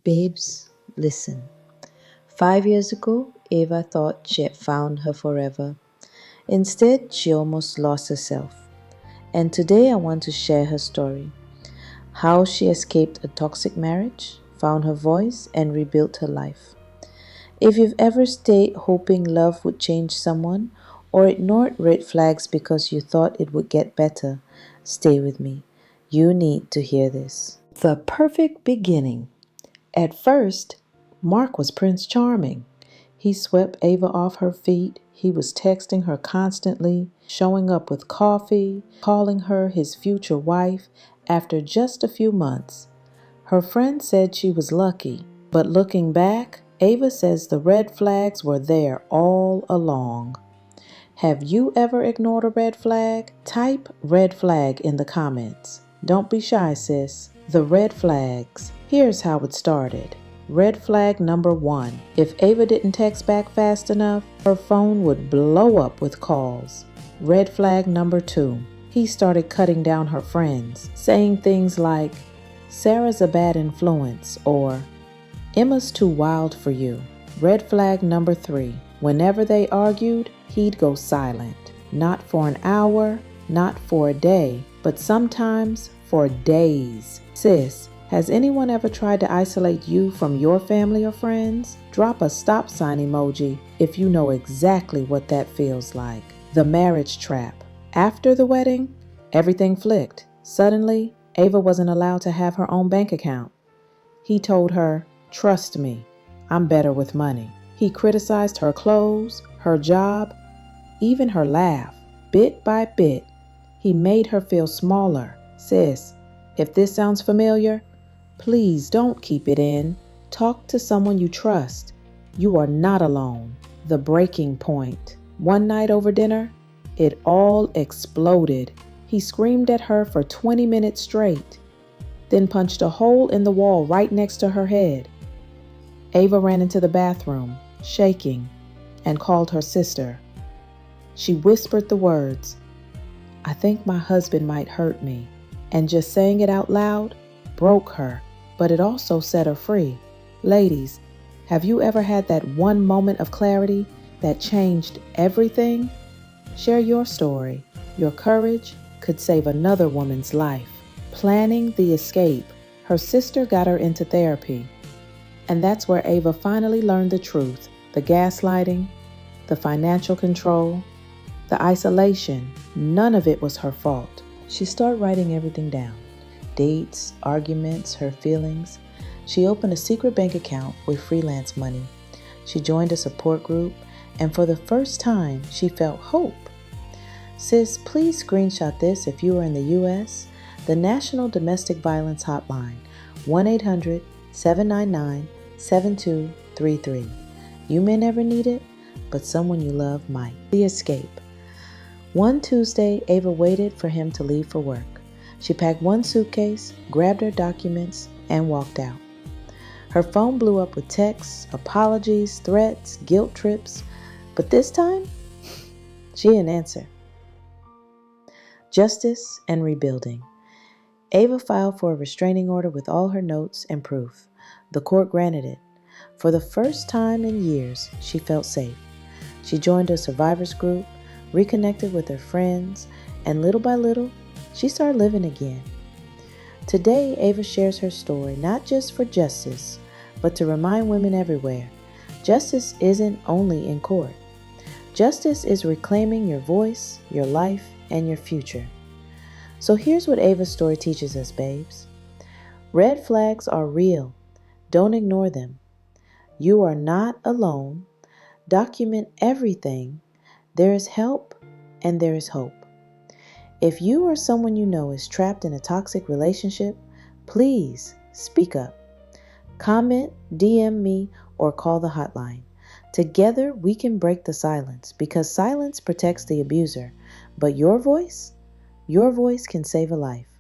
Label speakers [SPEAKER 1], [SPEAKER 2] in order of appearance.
[SPEAKER 1] Babes, listen. 5 years ago, Ava thought she had found her forever. Instead, she almost lost herself. And today I want to share her story. How she escaped a toxic marriage, found her voice, and rebuilt her life. If you've ever stayed hoping love would change someone, or ignored red flags because you thought it would get better, stay with me. You need to hear this.
[SPEAKER 2] The perfect beginning. At first, Mark was Prince Charming. He swept Ava off her feet. He was texting her constantly, showing up with coffee, calling her his future wife after just a few months. Her friend said she was lucky, but looking back, Ava says the red flags were there all along. Have you ever ignored a red flag? Type red flag in the comments. Don't be shy, sis. The red flags. Here's how it started. Red flag number 1. If Ava didn't text back fast enough, her phone would blow up with calls. Red flag number 2. He started cutting down her friends, saying things like, Sarah's a bad influence, or Emma's too wild for you. Red flag number 3. Whenever they argued, he'd go silent. Not for an hour, not for a day, but sometimes for days. Sis, has anyone ever tried to isolate you from your family or friends? Drop a stop sign emoji if you know exactly what that feels like. The marriage trap. After the wedding, everything flicked. Suddenly, Ava wasn't allowed to have her own bank account. He told her, "Trust me, I'm better with money." He criticized her clothes, her job, even her laugh. Bit by bit, he made her feel smaller. Sis, if this sounds familiar, please don't keep it in. Talk to someone you trust. You are not alone. The breaking point. One night over dinner, it all exploded. He screamed at her for 20 minutes straight, then punched a hole in the wall right next to her head. Ava ran into the bathroom, shaking, and called her sister. She whispered the words, "I think my husband might hurt me." And just saying it out loud broke her, but it also set her free. Ladies, have you ever had that one moment of clarity that changed everything? Share your story. Your courage could save another woman's life. Planning the escape. Her sister got her into therapy. And that's where Ava finally learned the truth. The gaslighting, the financial control, the isolation. None of it was her fault. She started writing everything down. Dates, arguments, her feelings. She opened a secret bank account with freelance money. She joined a support group, and for the first time, she felt hope. Sis, please screenshot this if you are in the U.S. The National Domestic Violence Hotline, 1-800-799-7233. You may never need it, but someone you love might. The escape. One Tuesday, Ava waited for him to leave for work. She packed one suitcase, grabbed her documents, and walked out. Her phone blew up with texts, apologies, threats, guilt trips, but this time, she didn't answer. Justice and rebuilding. Ava filed for a restraining order with all her notes and proof. The court granted it. For the first time in years, she felt safe. She joined a survivors group, reconnected with her friends, and little by little, she started living again. Today, Ava shares her story not just for justice, but to remind women everywhere, justice isn't only in court. Justice is reclaiming your voice, your life, and your future. So here's what Ava's story teaches us, babes. Red flags are real. Don't ignore them. You are not alone. Document everything. There is help and there is hope. If you or someone you know is trapped in a toxic relationship, please speak up. Comment, DM me, or call the hotline. Together we can break the silence, because silence protects the abuser, but your voice can save a life.